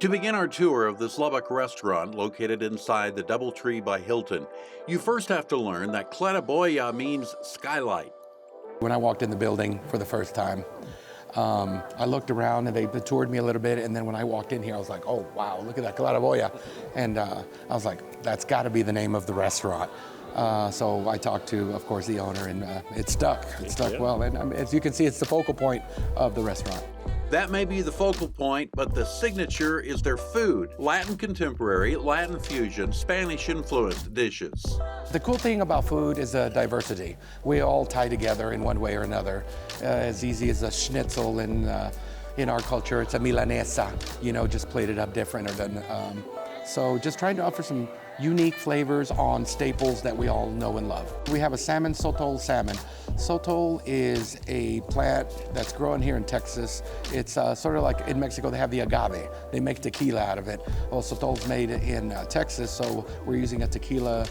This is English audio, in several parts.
To begin our tour of this Lubbock restaurant located inside the DoubleTree by Hilton, you first have to learn that Claraboya means skylight. When I walked in the building for the first time, I looked around and they toured me a little bit, and then when I walked in here, I was like, oh wow, look at that Claraboya. And I was like, that's got to be the name of the restaurant. So I talked to, of course, the owner, and it stuck. It stuck well, and as you can see, it's the focal point of the restaurant. That may be the focal point, but the signature is their food. Latin contemporary, Latin fusion, Spanish influenced dishes. The cool thing about food is diversity. We all tie together in one way or another. As easy as a schnitzel in our culture, it's a milanesa, just plated up different. So just trying to offer some unique flavors on staples that we all know and love. We have a salmon sotol salmon. Sotol is a plant that's grown here in Texas. It's sort of like in Mexico, they have the agave. They make tequila out of it. Well, sotol's made in Texas, so we're using a tequila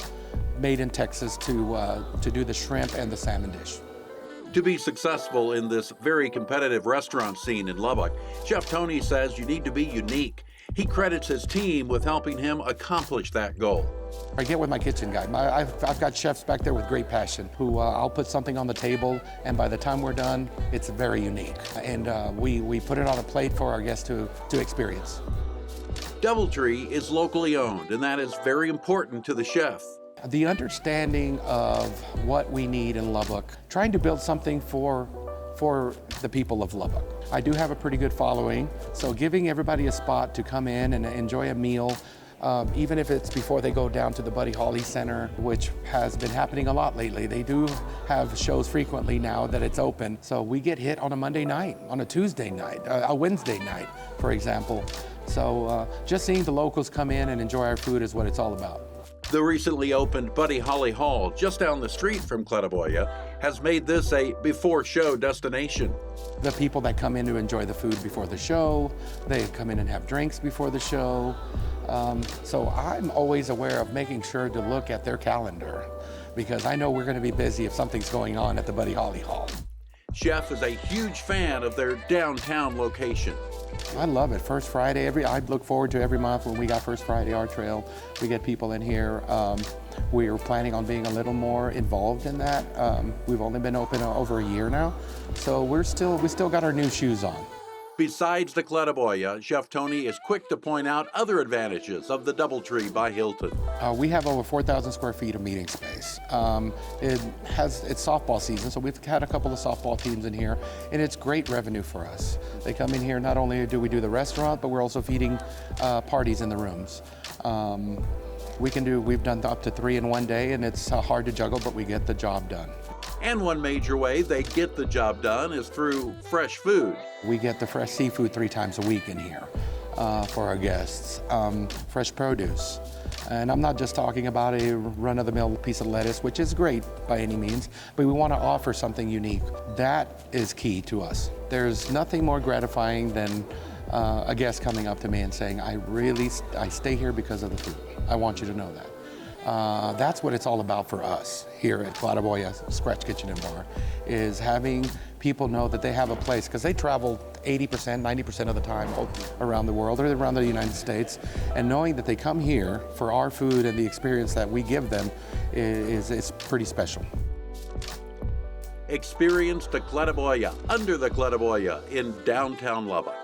made in Texas to do the shrimp and the salmon dish. To be successful in this very competitive restaurant scene in Lubbock, Chef Tony says you need to be unique. He credits his team with helping him accomplish that goal. I get with my kitchen guy. I've got chefs back there with great passion who I'll put something on the table, and by the time we're done, it's very unique. And we put it on a plate for our guests to experience. DoubleTree is locally owned, and that is very important to the chef. The understanding of what we need in Lubbock, trying to build something for the people of Lubbock. I do have a pretty good following, so giving everybody a spot to come in and enjoy a meal, even if it's before they go down to the Buddy Holly Center, which has been happening a lot lately. They do have shows frequently now that it's open, so we get hit on a Monday night, on a Tuesday night, a Wednesday night, for example. So just seeing the locals come in and enjoy our food is what it's all about. The recently opened Buddy Holly Hall, just down the street from Claraboya, has made this a before-show destination. The people that come in to enjoy the food before the show, they come in and have drinks before the show. So I'm always aware of making sure to look at their calendar, because I know we're going to be busy if something's going on at the Buddy Holly Hall. Chef is a huge fan of their downtown location. I love it. First Friday, I look forward to every month when we got First Friday Art Trail. We get people in here. We're planning on being a little more involved in that. We've only been open over a year now, so we still got our new shoes on. Besides the Claraboya, Chef Tony is quick to point out other advantages of the DoubleTree by Hilton. We have over 4,000 square feet of meeting space. It's softball season, so we've had a couple of softball teams in here, and it's great revenue for us. They come in here, not only do we do the restaurant, but we're also feeding parties in the rooms. We've done up to 3 in one day, and it's hard to juggle, but we get the job done. And one major way they get the job done is through fresh food. We get the fresh seafood 3 times a week in here for our guests. Fresh produce. And I'm not just talking about a run-of-the-mill piece of lettuce, which is great by any means, but we want to offer something unique. That is key to us. There's nothing more gratifying than a guest coming up to me and saying, I stay here because of the food. I want you to know that. That's what it's all about for us here at Claraboya Scratch Kitchen and Bar, is having people know that they have a place, because they travel 80%, 90% of the time around the world or around the United States, and knowing that they come here for our food and the experience that we give them is pretty special. Experience the Claraboya, under the Claraboya in downtown Lubbock.